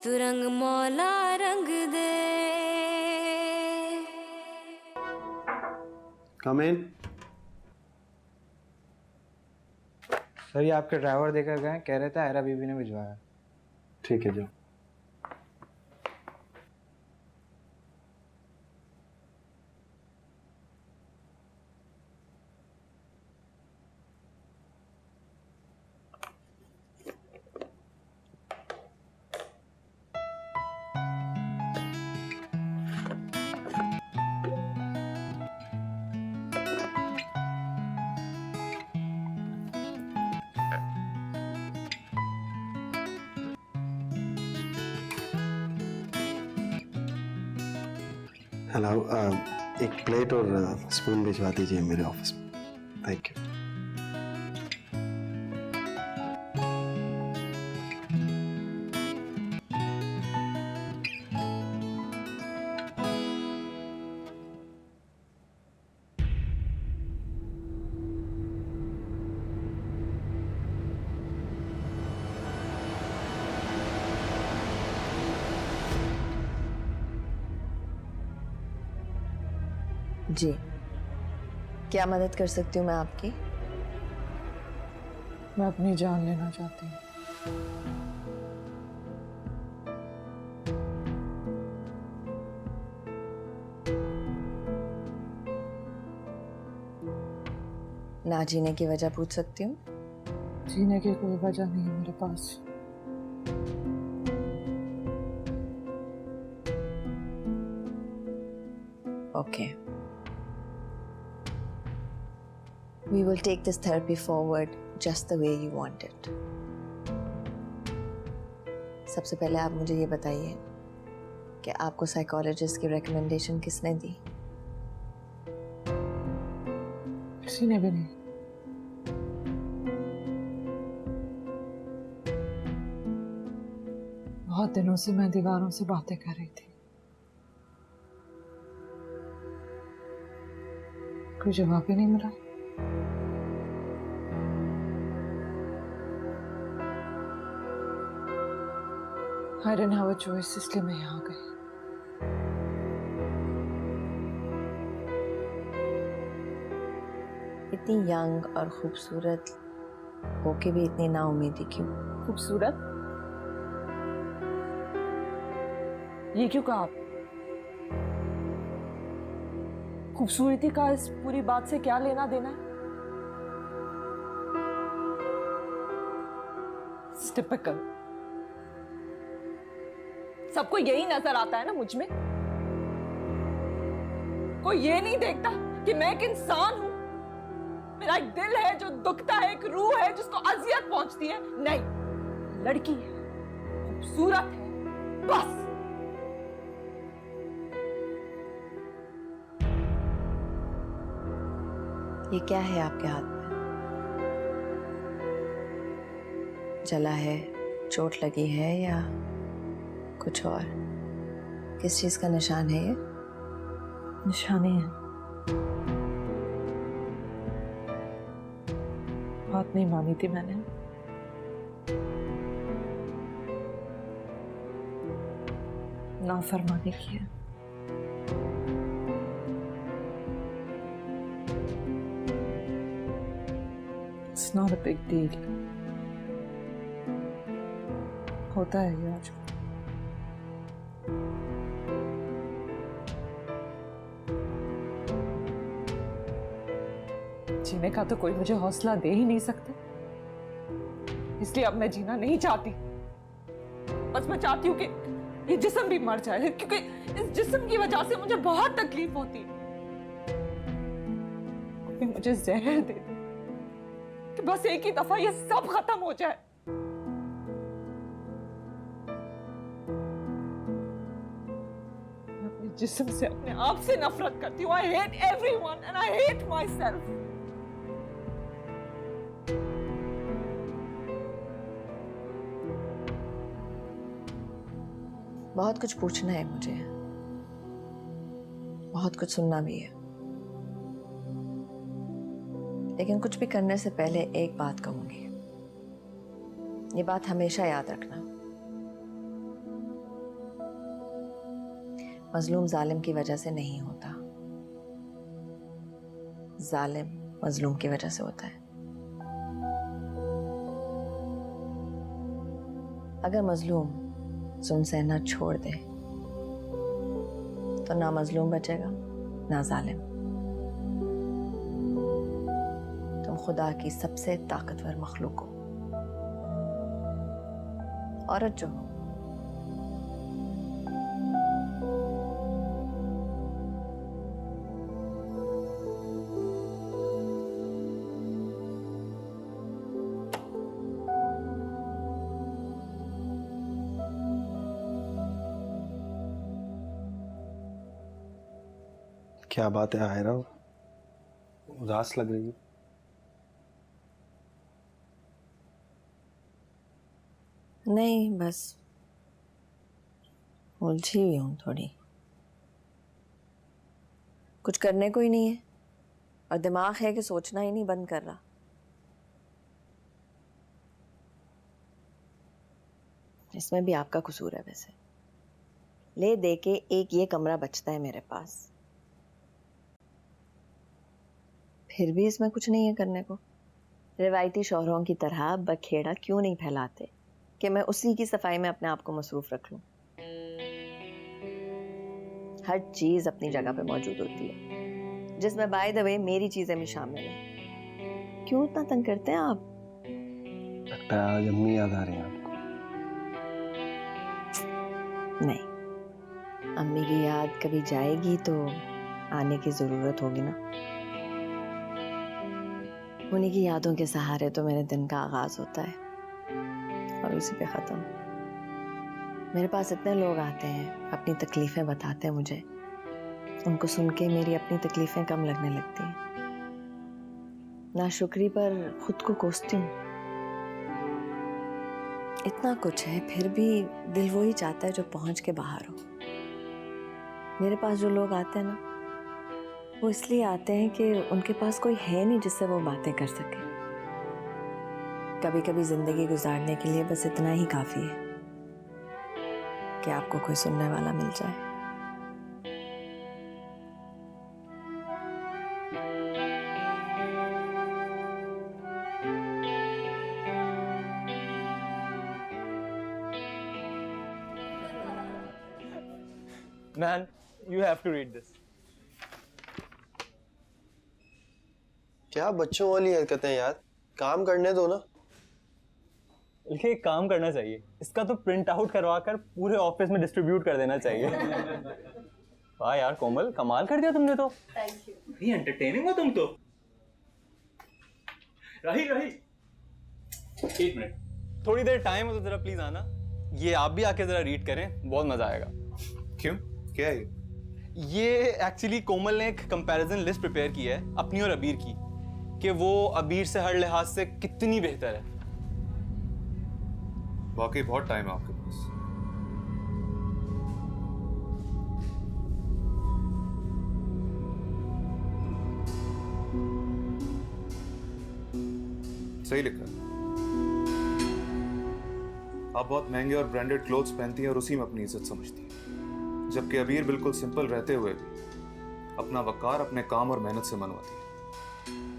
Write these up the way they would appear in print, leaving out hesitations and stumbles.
तू रंग मौला रंग दे। कम इन। सर ये आपके ड्राइवर देकर गए, कह रहे थे आयरा बीबी ने भिजवाया। ठीक है, जाओ। हेलो, एक प्लेट और स्पून भिजवा दीजिए मेरे ऑफिस में। Thank you. जी, क्या मदद कर सकती हूँ मैं आपकी? मैं अपनी जान लेना चाहती हूँ। ना जीने की वजह पूछ सकती हूँ? जीने की कोई वजह नहीं है मेरे पास। Okay. We will take this therapy forward just the way you want it. सबसे पहले आप मुझे ये बताइए कि आपको साइकोलॉजिस्ट की रिकमेंडेशन किसने दी? किसी ने भी नहीं। बहुत दिनों से मैं दीवारों से बातें कर रही थी, कोई जवाब ही नहीं मिला। I didn't have a choice, इसलिए मैं यहाँ गई। इतनी यंग और खूबसूरत होके भी इतनी नाउम्मीदी क्यों? खूबसूरत? ये क्यों कहा आप? खूबसूरती का इस पूरी बात से क्या लेना देना है? टिपिकल। सबको यही नजर आता है ना मुझ में। कोई ये नहीं देखता कि मैं एक इंसान हूं, मेरा एक दिल है जो दुखता है, एक रूह है जिसको अजियत पहुंचती है। नहीं, लड़की है, खूबसूरत है, बस। ये क्या है आपके हाथ में? जला है, चोट लगी है या कुछ और? किस चीज का निशान है ये? निशानी है। बात नहीं मानी थी मैंने। नाफरमानी की है। It's not a big deal. होता है ये आजकल। जीने का तो कोई मुझे हौसला दे ही नहीं सकता, इसलिए अब मैं जीना नहीं चाहती। बस मैं चाहती हूँ कि ये जिस्म भी मर जाए, क्योंकि इस जिस्म की वजह से मुझे बहुत तकलीफ होती है। कोई मुझे जहर दे दे कि बस एक ही दफा ये सब खत्म हो जाए। मैं अपने जिस्म से, अपने आप से नफरत करती हूँ। I hate everyone and I hate myself. बहुत कुछ पूछना है मुझे, बहुत कुछ सुनना भी है, लेकिन कुछ भी करने से पहले एक बात कहूंगी। ये बात हमेशा याद रखना, मजलूम जालिम की वजह से नहीं होता, जालिम मजलूम की वजह से होता है। अगर मजलूम जुल्म सहना छोड़ दे तो ना मजलूम बचेगा ना जालिम। तुम खुदा की सबसे ताकतवर मखलूक हो, औरत जो हो। क्या बात है आयरा, उदास लग रही है। नहीं, बस उलझी हुई हूं थोड़ी। कुछ करने को ही नहीं है और दिमाग है कि सोचना ही नहीं बंद कर रहा। इसमें भी आपका कसूर है वैसे। ले दे के एक ये कमरा बचता है मेरे पास, फिर भी इसमें कुछ नहीं है करने को। रिवायती शौहरों की तरह बखेड़ा क्यों नहीं फैलाते कि मैं उसी की सफाई में अपने आप को मसरूफ रख लूं। हर चीज अपनी जगह पे मौजूद होती है, जिसमें बाय द वे मेरी चीजें भी शामिल हैं। क्यों इतना तंग करते हैं आप? लगता है आज अम्मी याद आ रही है आपको। नहीं, अम्मी की याद कभी जाएगी तो आने की जरूरत होगी ना। उन्हीं की यादों के सहारे तो मेरे दिन का आगाज होता है और उसी पे खत्म। मेरे पास इतने लोग आते हैं, अपनी तकलीफें बताते हैं मुझे। उनको सुन के मेरी अपनी तकलीफें कम लगने लगती हैं। नाशुक्री पर खुद को कोसती हूँ। इतना कुछ है फिर भी दिल वो ही चाहता है जो पहुंच के बाहर हो। मेरे पास जो लोग आते हैं ना, वो इसलिए आते हैं कि उनके पास कोई है नहीं जिससे वो बातें कर सके। कभी कभी जिंदगी गुजारने के लिए बस इतना ही काफी है कि आपको कोई सुनने वाला मिल जाए। Man, you have to read this. क्या बच्चों वाली हरकतें यार, काम करने दो ना। बल्कि एक काम करना चाहिए, इसका तो प्रिंट आउट करवा कर पूरे ऑफिस में डिस्ट्रीब्यूट कर देना चाहिए। वाह यार कोमल, कमाल कर दिया तुमने तो। Thank you. बड़ी एंटरटेनिंग हो तुम तो। राही एक मिनट, थोड़ी देर टाइम हो तो जरा प्लीज आना। ये आप भी आके जरा रीड करें, बहुत मजा आएगा। क्यों, क्या है ये एक्चुअली कोमल ने एक कंपैरिजन लिस्ट प्रिपेयर की है अपनी और अबीर की, कि वो अबीर से हर लिहाज से कितनी बेहतर है। वाकई बहुत टाइम है आपके पास। सही लिखा है। आप बहुत महंगे और ब्रांडेड क्लोथ्स पहनती हैं और उसी में अपनी इज्जत समझती हैं, जबकि अबीर बिल्कुल सिंपल रहते हुए भी अपना वकार अपने काम और मेहनत से मनवाती है।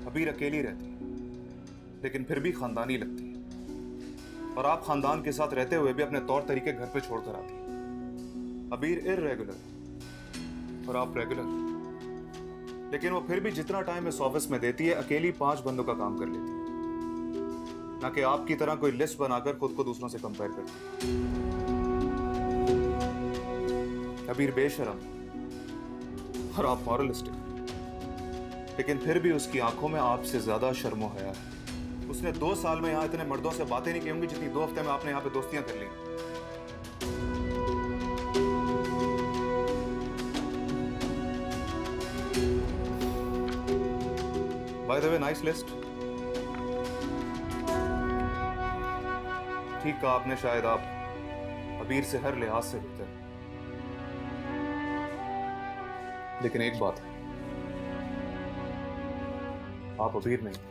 अबीर अकेली रहती है लेकिन फिर भी खानदानी लगती है, और आप खानदान के साथ रहते हुए भी अपने तौर तरीके घर पे छोड़कर आती है। अबीर इर्रेगुलर और आप रेगुलर, लेकिन वो फिर भी जितना टाइम इस ऑफिस में देती है अकेली 5 बंदों का काम कर लेती है, ना कि आपकी तरह कोई लिस्ट बनाकर खुद को दूसरों से कंपेयर करती है। अबीर बेशरम और आप मॉरलिस्टिक, लेकिन फिर भी उसकी आंखों में आपसे ज्यादा शर्मो हया है। उसने 2 साल में यहाँ इतने मर्दों से बातें नहीं की होंगी जितनी 2 हफ्ते में आपने यहाँ पे दोस्तियां कर ली। By the way, nice list. ठीक कहा आपने, शायद आप अबीर से हर लिहाज से बेहतर हैं। लेकिन एक बात है, आप अबीर नहीं।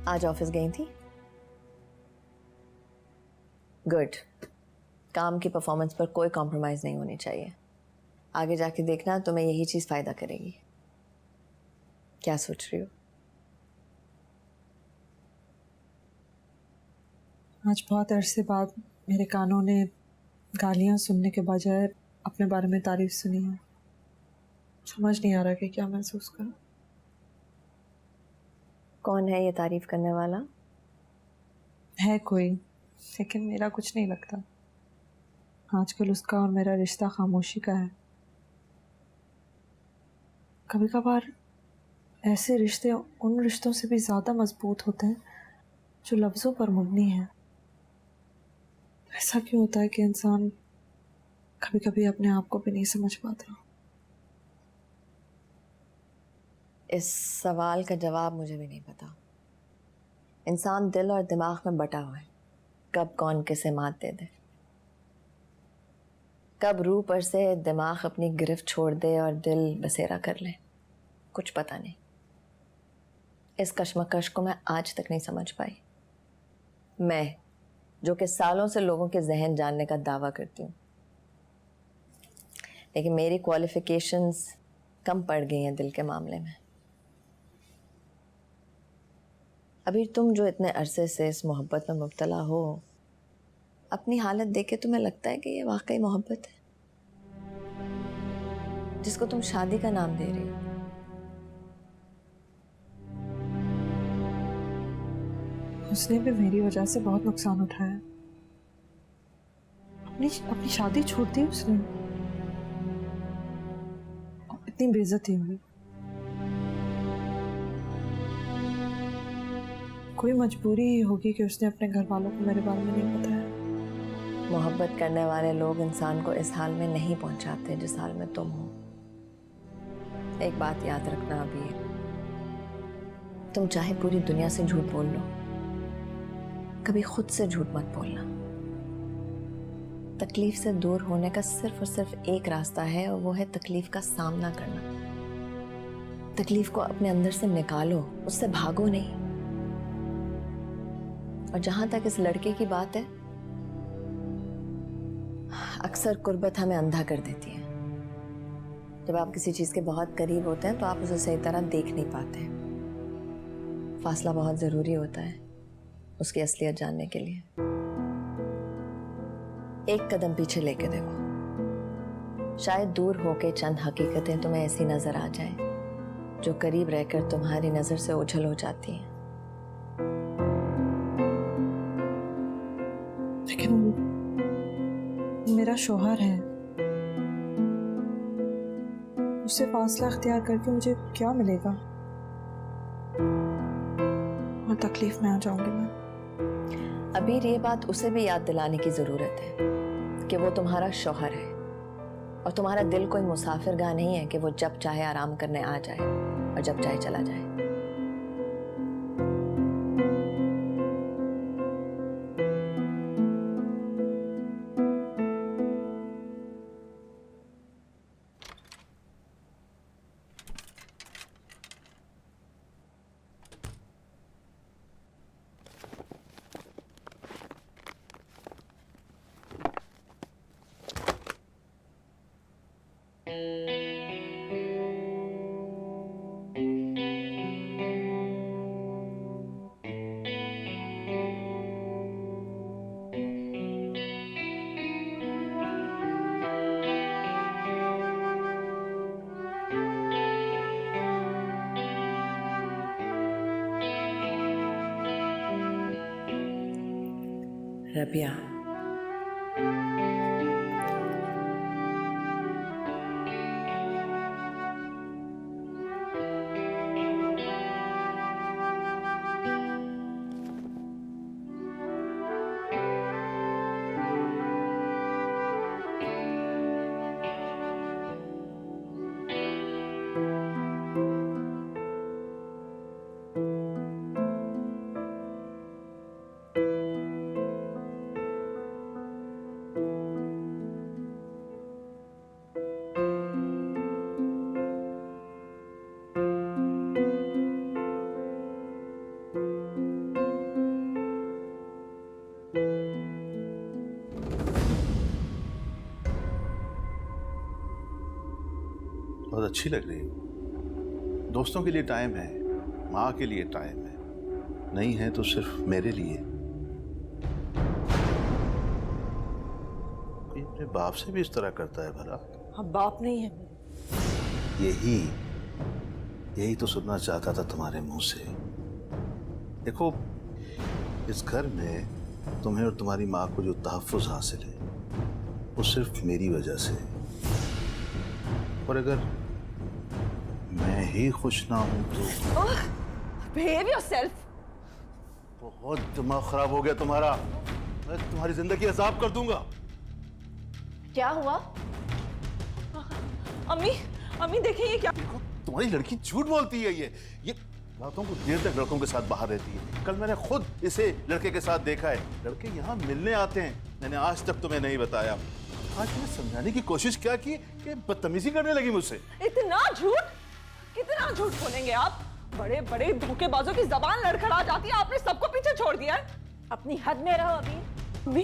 आज ऑफिस गई थी? गुड। काम की परफॉर्मेंस पर कोई कॉम्प्रोमाइज नहीं होनी चाहिए। आगे जाके देखना तुम्हें यही चीज फायदा करेगी। क्या सोच रही हो? आज बहुत अरसे बाद मेरे कानों ने गालियां सुनने के बजाय अपने बारे में तारीफ सुनी है। समझ नहीं आ रहा कि क्या महसूस करूं। कौन है ये तारीफ करने वाला? है कोई, लेकिन मेरा कुछ नहीं लगता। आजकल उसका और मेरा रिश्ता खामोशी का है। कभी कभार ऐसे रिश्ते उन रिश्तों से भी ज़्यादा मजबूत होते हैं जो लफ्ज़ों पर मबनी है। ऐसा क्यों होता है कि इंसान कभी कभी अपने आप को भी नहीं समझ पाता? इस सवाल का जवाब मुझे भी नहीं पता। इंसान दिल और दिमाग में बटा हुआ है। कब कौन किसे मात दे दे, कब रूह पर से दिमाग अपनी गिरफ्त छोड़ दे और दिल बसेरा कर ले, कुछ पता नहीं। इस कश्मकश को मैं आज तक नहीं समझ पाई। मैं जो कि सालों से लोगों के जहन जानने का दावा करती हूँ, लेकिन मेरी क्वालिफिकेशंस कम पड़ गई हैं दिल के मामले में। अभी तुम जो इतने अरसे से इस मोहब्बत में मुब्तला हो, अपनी हालत देख के तुम्हें लगता है कि ये वाकई मोहब्बत है जिसको तुम शादी का नाम दे रही हो? उसने भी मेरी वजह से बहुत नुकसान उठाया। अपनी अपनी शादी छोड़ दी उसने। इतनी बेइज्जती हुई। कोई मजबूरी ही होगी कि उसने अपने घर वालों को मेरे बारे में नहीं बताया। मोहब्बत करने वाले लोग इंसान को इस हाल में नहीं पहुंचाते जिस हाल में तुम हो। एक बात याद रखना अभी, तुम चाहे पूरी दुनिया से झूठ बोल लो, कभी खुद से झूठ मत बोलना। तकलीफ से दूर होने का सिर्फ और सिर्फ एक रास्ता है, और वो है तकलीफ का सामना करना। तकलीफ को अपने अंदर से निकालो, उससे भागो नहीं। और जहां तक इस लड़के की बात है, अक्सर कुर्बत हमें अंधा कर देती है। जब आप किसी चीज के बहुत करीब होते हैं तो आप उसे सही तरह देख नहीं पाते। फासला बहुत जरूरी होता है उसकी असलियत जानने के लिए। एक कदम पीछे लेके देखो, शायद दूर होके चंद हकीकतें तुम्हें ऐसी नजर आ जाए जो करीब रहकर तुम्हारी नजर से ओझल हो जाती हैं। लेकिन मेरा शौहर है, उससे फासला अख्तियार करके मुझे क्या मिलेगा? और तकलीफ में आ जाऊंगी मैं। अभी ये बात उसे भी याद दिलाने की जरूरत है कि वो तुम्हारा शौहर है, और तुम्हारा दिल कोई मुसाफिरगाह नहीं है कि वो जब चाहे आराम करने आ जाए और जब चाहे चला जाए। रबिया, बहुत अच्छी लग रही हो। दोस्तों के लिए टाइम है, माँ के लिए टाइम है, नहीं है तो सिर्फ मेरे लिए। कोई अपने बाप से भी इस तरह करता है भला? हम बाप नहीं है मेरे। यही तो सुनना चाहता था तुम्हारे मुंह से। देखो, इस घर में तुम्हें और तुम्हारी माँ को जो तहफ्फुज़ हासिल है वो सिर्फ मेरी वजह से है। और अगर मैं ही खुश ना हूं तो बिहेव योरसेल्फ। बहुत दिमाग खराब हो गया तुम्हारा। मैं तुम्हारी जिंदगी अजाब कर दूंगा। क्या हुआ? अम्मी, अम्मी देखिए ये क्या। देखो, तुम्हारी लड़की झूठ बोलती है। ये रातों को देर तक लड़कों के साथ बाहर रहती है। कल मैंने खुद इसे लड़के के साथ देखा है। लड़के यहाँ मिलने आते हैं, मैंने आज तक तुम्हें नहीं बताया। आज मैंने समझाने की कोशिश क्या की कि बदतमीजी करने लगी मुझसे। इतना झूठ, कितना झूठ बोलेंगे आप? बड़े बड़े धोखेबाजों की जबान लड़खड़ा जाती है, आपने सबको पीछे छोड़ दिया है। अपनी हद में रहो अभी। अम्मी,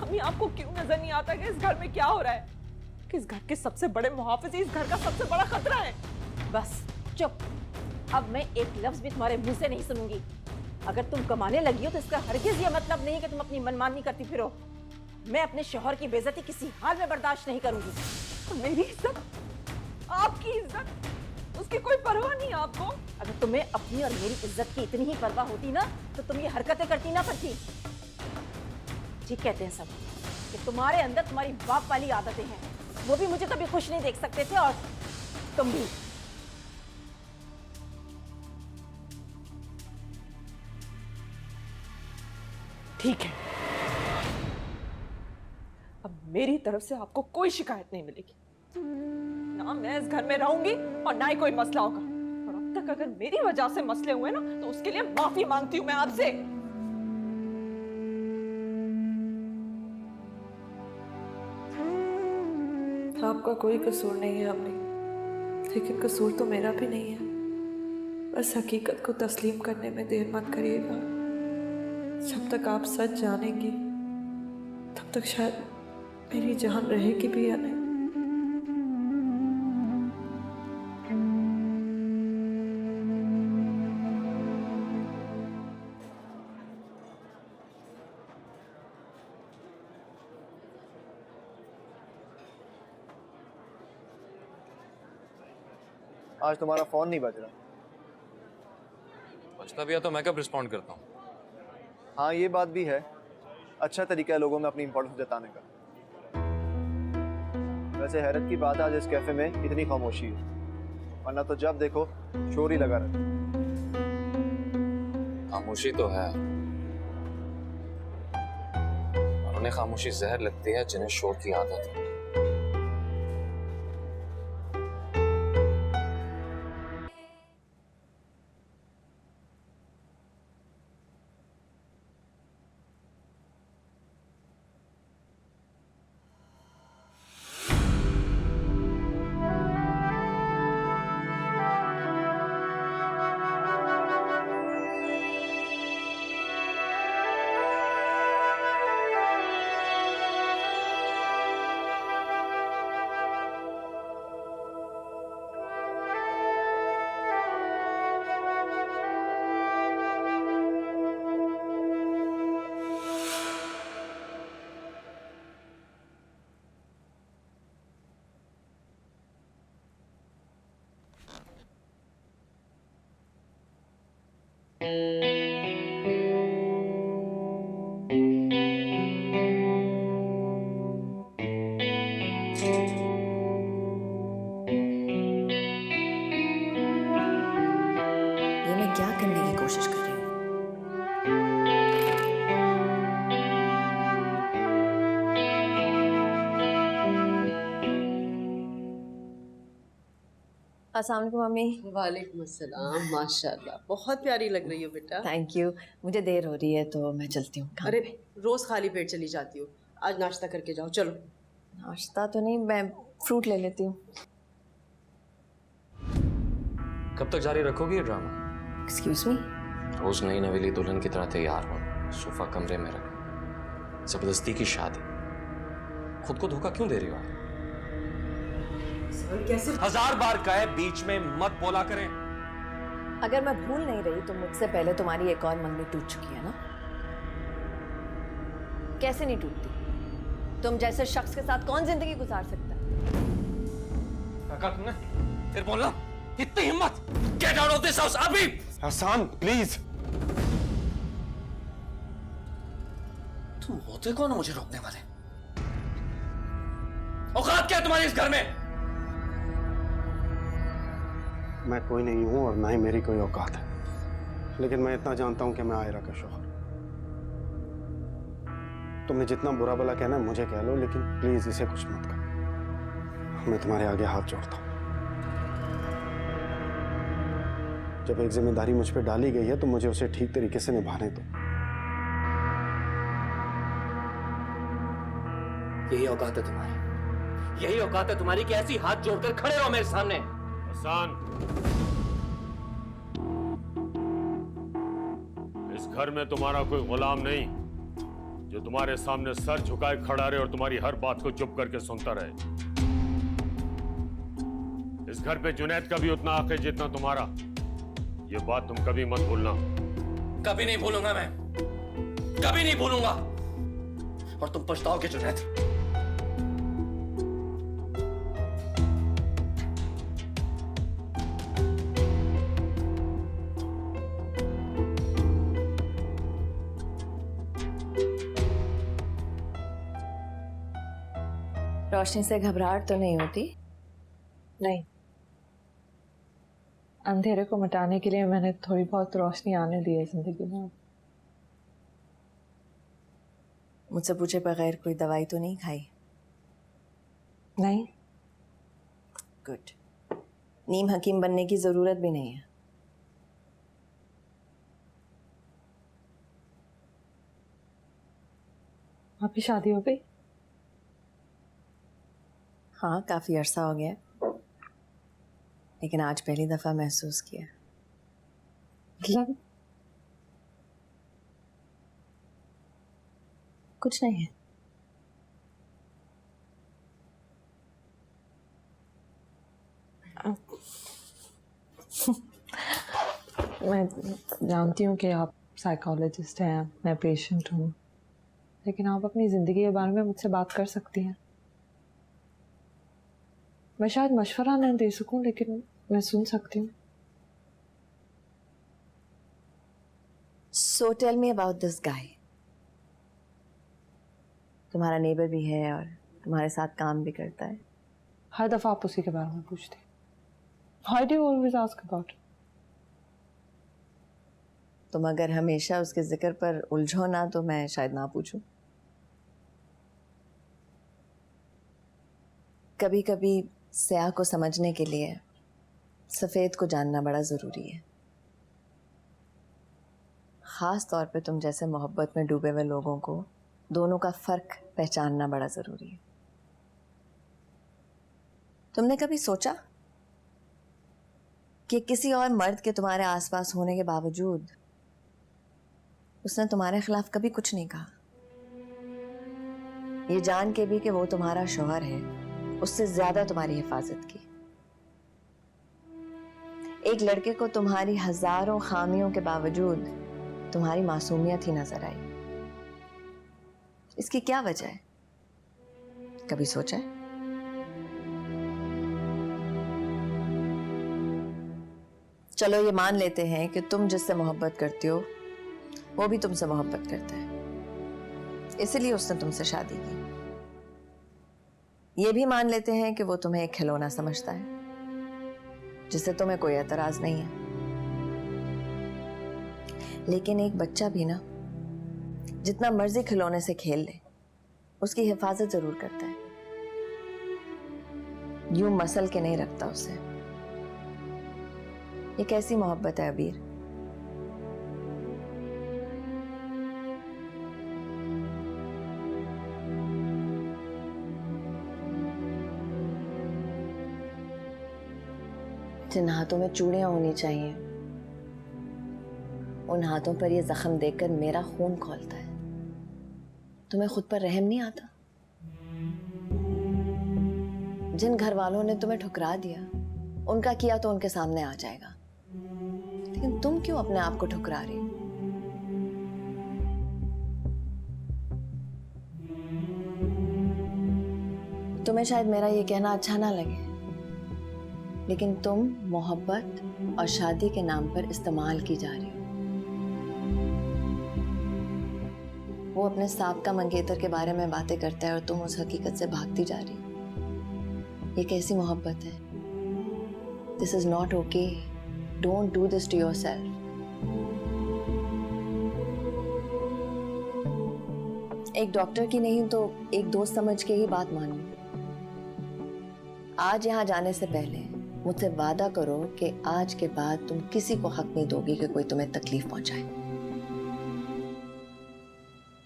अम्मी आपको क्यों नजर नहीं आता कि इस घर में क्या हो रहा है? कि इस घर के सबसे बड़े मुहाफिज इस घर का सबसे बड़ा खतरा है। बस चुप। अब मैं एक लफ्ज भी तुम्हारे मुंह से नहीं सुनूंगी। अगर तुम कमाने लगी हो तो इसका हरगिज ये मतलब नहीं कि तुम अपनी मनमानी करती फिरो। मैं अपने शौहर की बेइज्जती किसी हाल में बर्दाश्त नहीं करूंगी। मेरी इज्जत, आपकी इज्जत, उसकी कोई परवाह नहीं आपको? अगर तुम्हें अपनी और मेरी इज्जत की इतनी ही परवाह होती ना तो तुम ये हरकतें करती ना पड़ती। ठीक कहते हैं सब कि तुम्हारे अंदर तुम्हारी बाप वाली आदतें हैं, वो भी मुझे कभी खुश नहीं देख सकते थे और तुम भी। ठीक है, अब मेरी तरफ से आपको कोई शिकायत नहीं मिलेगी। ना मैं इस घर में रहूंगी और ना ही कोई मसला होगा। और अब तक अगर मेरी वजह से मसले हुए ना तो उसके लिए माफी मांगती हूं मैं आपसे। आपका कोई कसूर नहीं है अम्मी, लेकिन कसूर तो मेरा भी नहीं है। बस हकीकत को तस्लीम करने में देर मत करिएगा। जब तक आप सच जानेंगी तब तक शायद मेरी जान रहेगी भी या नहीं। आज तुम्हारा फोन नहीं बज रहा। बचता भी है तो मैं कब रिस्पॉन्ड करता हूँ? हाँ, ये बात भी है। अच्छा तरीका है लोगों में अपनी इंपॉर्टेंस जताने का। वैसे हैरत की बात है आज इस कैफे में इतनी खामोशी है, वरना तो जब देखो शोर ही लगा रहता। खामोशी तो है, और उन्हें खामोशी जहर लगती है जिन्हें शोर की आदत है। ये मैं क्या करने की कोशिश कर रही हूँ? अस्सलाम वालेकुम मम्मी। वालेकुम अस्सलाम। माशाल्लाह, बहुत प्यारी लग रही हो बेटा। Thank you. मुझे देर हो रही है तो मैं चलती हूँ। अरे रोज खाली पेट चली जाती हो, आज नाश्ता करके जाओ। चलो। नाश्ता तो नहीं, मैं फ्रूट ले लेती हूँ। कब तक जारी रखोगी ये ड्रामा? Excuse me? रोज नई नवेली दुल्हन की तरह तैयार हो, सोफा कमरे में रख, जबरदस्ती की शादी। खुद को धोखा क्यों दे रही हो आप? कैसे 1000 बार कहे बीच में मत बोला करें। अगर मैं भूल नहीं रही तो मुझसे पहले तुम्हारी एक और मंगनी टूट चुकी है ना? कैसे नहीं टूटती? तुम जैसे शख्स के साथ कौन जिंदगी गुजार सकता है? काका तुमने फिर बोलना, इतनी हिम्मत? Get out of this house अभी। हसन प्लीज। तुम होते कौन हो मुझे रोकने वाले? औकात क्या है तुम्हारी इस घर में? मैं कोई नहीं हूं और ना ही मेरी कोई औकात है, लेकिन मैं इतना जानता हूं कि मैं आयरा का शौहर। तुमने जितना बुरा भला कहना है मुझे कह लो, लेकिन प्लीज इसे कुछ मत करो। मैं तुम्हारे आगे हाथ जोड़ता हूं। जब एक जिम्मेदारी मुझ पर डाली गई है तो मुझे उसे ठीक तरीके से निभाने दो। यही औकात है तुम्हारी, यही औकात है तुम्हारी कि ऐसी हाथ जोड़कर खड़े रहो मेरे सामने। हसन, इस घर में तुम्हारा कोई गुलाम नहीं जो तुम्हारे सामने सर झुकाए खड़ा रहे और तुम्हारी हर बात को चुप करके सुनता रहे। इस घर पे जुनैद का भी उतना हक है जितना तुम्हारा। ये बात तुम कभी मत भूलना। कभी नहीं भूलूंगा मैं, कभी नहीं भूलूंगा। और तुम पछताओगे जुनैद। रोशनी से घबराहट तो नहीं होती? नहीं, अंधेरे को मिटाने के लिए मैंने थोड़ी बहुत रोशनी आने दी है जिंदगी में। मुझसे पूछे बगैर कोई दवाई तो नहीं खाई? नहीं। गुड। नीम हकीम बनने की जरूरत भी नहीं है। आपकी शादी हो गई? हाँ, काफी अरसा हो गया, लेकिन आज पहली दफा महसूस किया। मतलब? कुछ नहीं है। मैं जानती हूँ कि आप साइकोलॉजिस्ट हैं, मैं पेशेंट हूँ, लेकिन आप अपनी ज़िंदगी के बारे में मुझसे बात कर सकती हैं। मैं शायद मशवरा नहीं दे सकूं, लेकिन मैं सुन सकती हूँ। So tell me about this guy. तुम्हारा नेबर भी है और तुम्हारे साथ काम भी करता है। हर दफा आप उसी के बारे में पूछते। Why do you always ask about it? तुम अगर हमेशा उसके जिक्र पर उलझो ना तो मैं शायद ना पूछूं। कभी कभी स्याह को समझने के लिए सफेद को जानना बड़ा जरूरी है। खास तौर पे तुम जैसे मोहब्बत में डूबे हुए लोगों को दोनों का फर्क पहचानना बड़ा जरूरी है। तुमने कभी सोचा कि किसी और मर्द के तुम्हारे आसपास होने के बावजूद उसने तुम्हारे खिलाफ कभी कुछ नहीं कहा? ये जान के भी कि वो तुम्हारा शौहर है, उससे ज्यादा तुम्हारी हिफाजत की। एक लड़के को तुम्हारी हजारों खामियों के बावजूद तुम्हारी मासूमियत ही नजर आई। इसकी क्या वजह है? कभी सोचा है? चलो ये मान लेते हैं कि तुम जिससे मोहब्बत करती हो वो भी तुमसे मोहब्बत करता है, इसलिए उसने तुमसे शादी की। ये भी मान लेते हैं कि वो तुम्हें एक खिलौना समझता है जिससे तुम्हें कोई एतराज नहीं है। लेकिन एक बच्चा भी ना जितना मर्जी खिलौने से खेल ले उसकी हिफाजत जरूर करता है, यूं मसल के नहीं रखता उसे। ये कैसी मोहब्बत है अबीर? जिन हाथों में चूड़ियां होनी चाहिए उन हाथों पर ये जख्म देखकर मेरा खून खौलता है। तुम्हें खुद पर रहम नहीं आता? जिन घर वालों ने तुम्हें ठुकरा दिया, उनका किया तो उनके सामने आ जाएगा, लेकिन तुम क्यों अपने आप को ठुकरा रही हो? तुम्हें शायद मेरा ये कहना अच्छा ना लगे, लेकिन तुम मोहब्बत और शादी के नाम पर इस्तेमाल की जा रही हो। वो अपने साबका मंगेतर के बारे में बातें करता है और तुम उस हकीकत से भागती जा रही हो। ये कैसी मोहब्बत है? This is not okay. Don't do this to yourself. एक डॉक्टर की नहीं तो एक दोस्त समझ के ही बात मानो। आज यहाँ जाने से पहले मुझसे वादा करो कि आज के बाद तुम किसी को हक नहीं दोगी कि कोई तुम्हें तकलीफ पहुंचाए।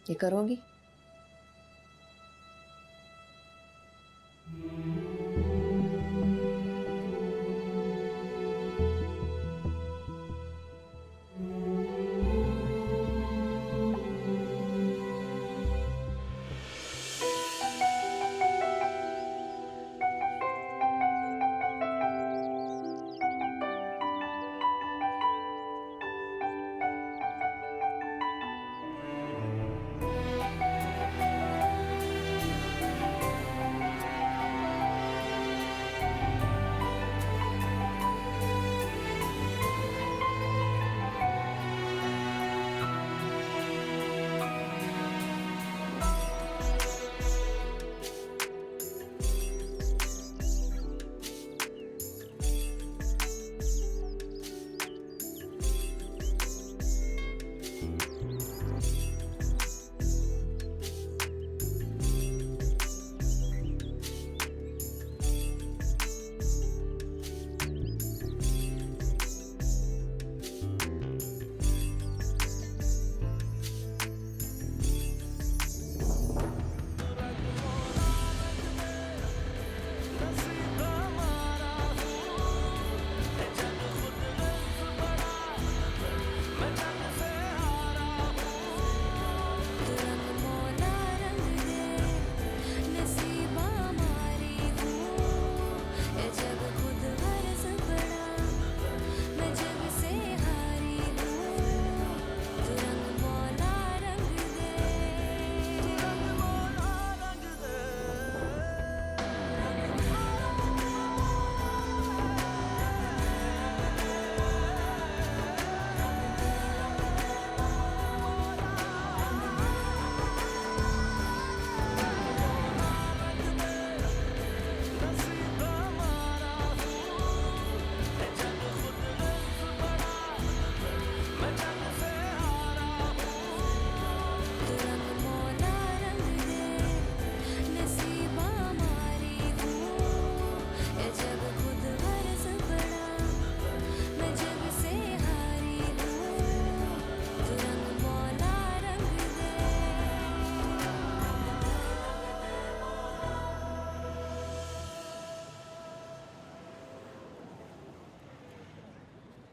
ये करोगी?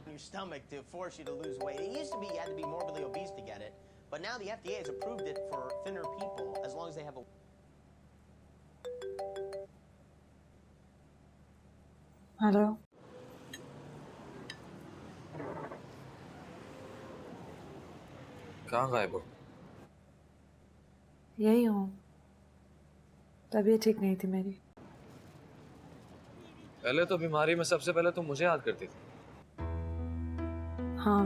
Your stomach to force you to lose weight. It used to be you had to be morbidly obese to get it, but now the FDA has approved it for thinner people as long as they have a. Hello, कहाँ गायब हो? यही हूँ। तबीयत ठीक नहीं थी मेरी। पहले तो बीमारी में सबसे पहले तुम मुझे याद करती थी। हाँ,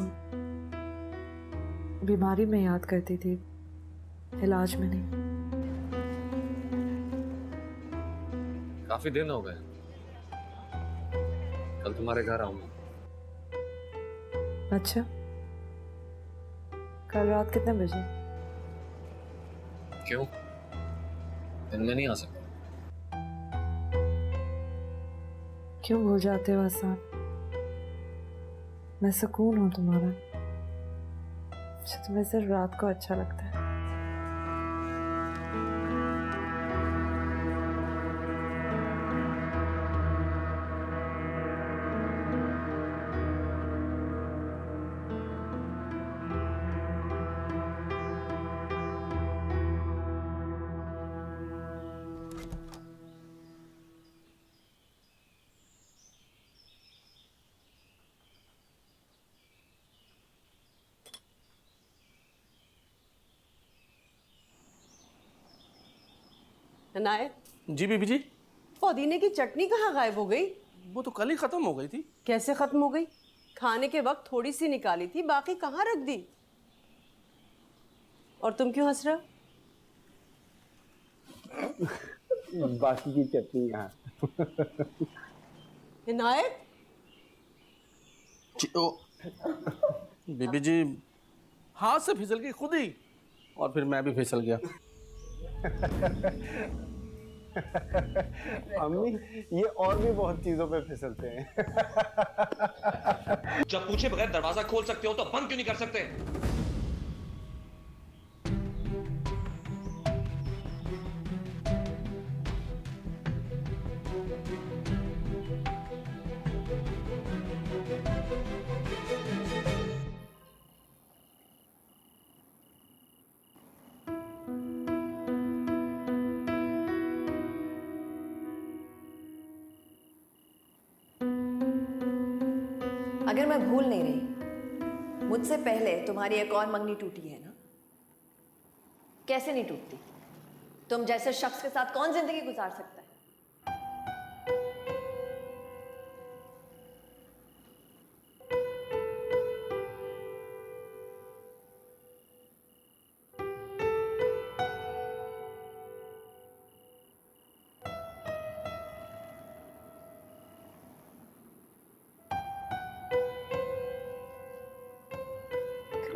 बीमारी में याद करती थी, इलाज में नहीं। काफी दिन हो गए। कल तुम्हारे घर आऊंगा। अच्छा, कल रात कितने बजे? क्यों? दिन में नहीं आ सकता? क्यों भूल जाते हो आसान? मैं सुकून हूँ तुम्हारा। तुम्हें सिर्फ रात को अच्छा लगता है। इनायत, जी बीबी जी। पुदीने की चटनी कहाँ गायब हो गई? वो तो कल ही खत्म हो गई थी। कैसे खत्म हो गई? खाने के वक्त थोड़ी सी निकाली थी, बाकी कहाँ रख दी? और तुम क्यों हंस रहे हो? बाकी की चटनी यहाँ। इनायत, ओ बीबी जी हाथ से फिसल गई खुद ही, और फिर मैं भी फिसल गया। अम्मी ये और भी बहुत चीजों पे फिसलते हैं। जब पूछे बगैर दरवाजा खोल सकते हो तो बंद क्यों नहीं कर सकते? अगर मैं भूल नहीं रही, मुझसे पहले तुम्हारी एक और मंगनी टूटी है ना? कैसे नहीं टूटती? तुम जैसे शख्स के साथ कौन जिंदगी गुजार सकता है?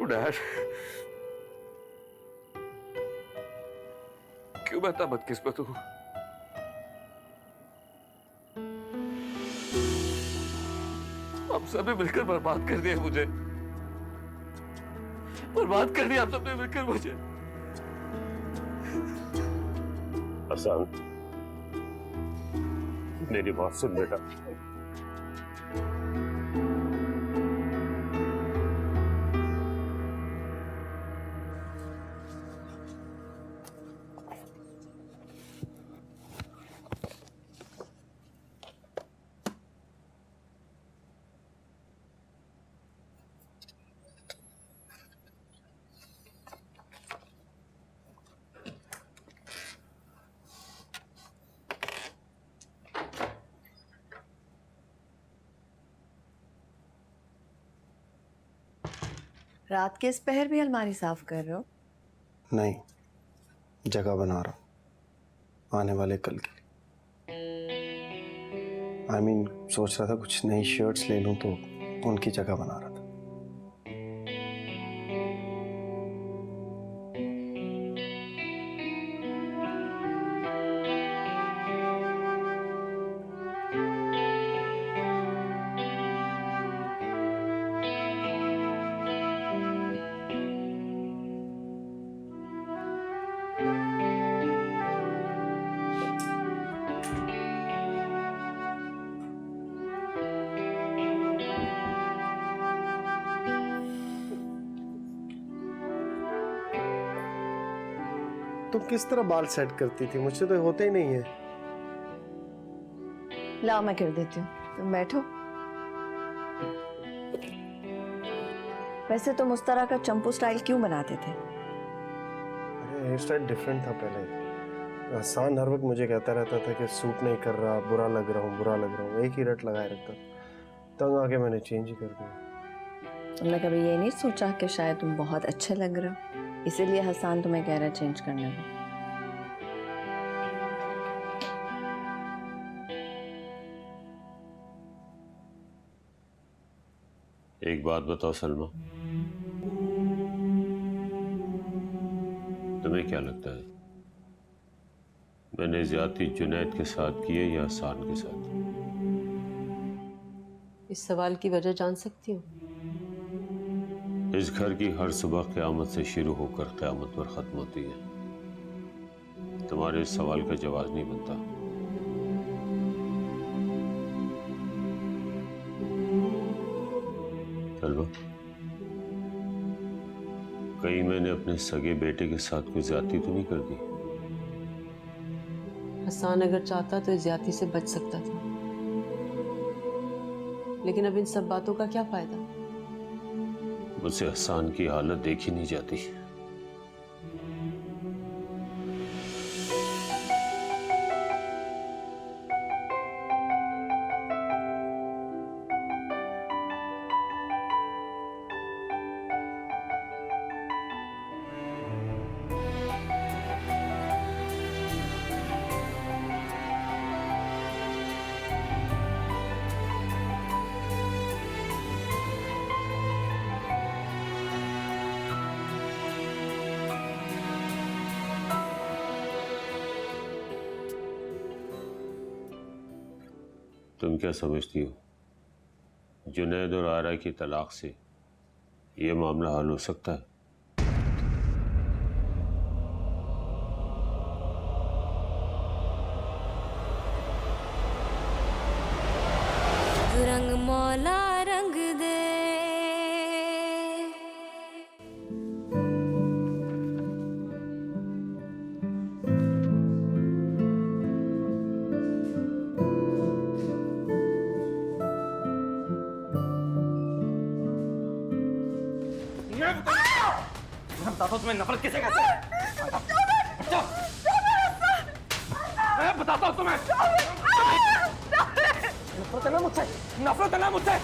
डैड, क्यों मैं इतना बदकिस्मत हूं? आप सबने मिलकर बर्बाद कर दिया मुझे, बर्बाद कर दिया आप सबने मिलकर मुझे। हसन, मेरी बात सुन बेटा। रात के इस पहर भी अलमारी साफ कर रहे हो? नहीं, जगह बना रहा हूँ आने वाले कल के लिए। सोच रहा था कुछ नई शर्ट्स ले लूं तो उनकी जगह बना रहा था। तुम किस तरह बाल सेट करती थी? मुझसे तो होते ही नहीं है। लाओ मैं कर देती हूँ, तुम बैठो। वैसे तुम उस तरह का चंपू स्टाइल क्यों बनाते थे? अरे हेयर स्टाइल डिफरेंट था पहले। हसन हर वक्त मुझे कहता रहता था कि सूट नहीं कर रहा, बुरा लग रहा हूँ, बुरा लग रहा हूँ, एक ही रट लगाए रखता। तंग आके मैंने चेंज ही कर दिया। तुमने कभी ये नहीं सोचा कि शायद तुम बहुत अच्छे लग रहे हो, इसीलिए हसन तुम्हें कह रहा है चेंज करने को? एक बात बताओ सलमा, तुम्हें क्या लगता है मैंने ज्यादती जुनैद के साथ की है या हसन के साथ? इस सवाल की वजह जान सकती हूँ? इस घर की हर सुबह क़यामत से शुरू होकर क़यामत पर खत्म होती है। तुम्हारे इस सवाल का जवाब नहीं बनता। सलमा, कहीं मैंने अपने सगे बेटे के साथ कोई ज्यादती तो नहीं कर दी? हसन अगर चाहता तो इस ज्यादती से बच सकता था, लेकिन अब इन सब बातों का क्या फायदा? मुझसे हसन की हालत देखी नहीं जाती। तुम क्या समझती हो जुनैद और आरा की तलाक से ये मामला हल हो सकता है? रंग मौला रंग दे मैं बताता हूँ तुम्हें नफरत किसे कहते हैं। मैं बताता हूँ तुम्हें। नफरत है ना मुझसे, नफरत है ना मुझसे।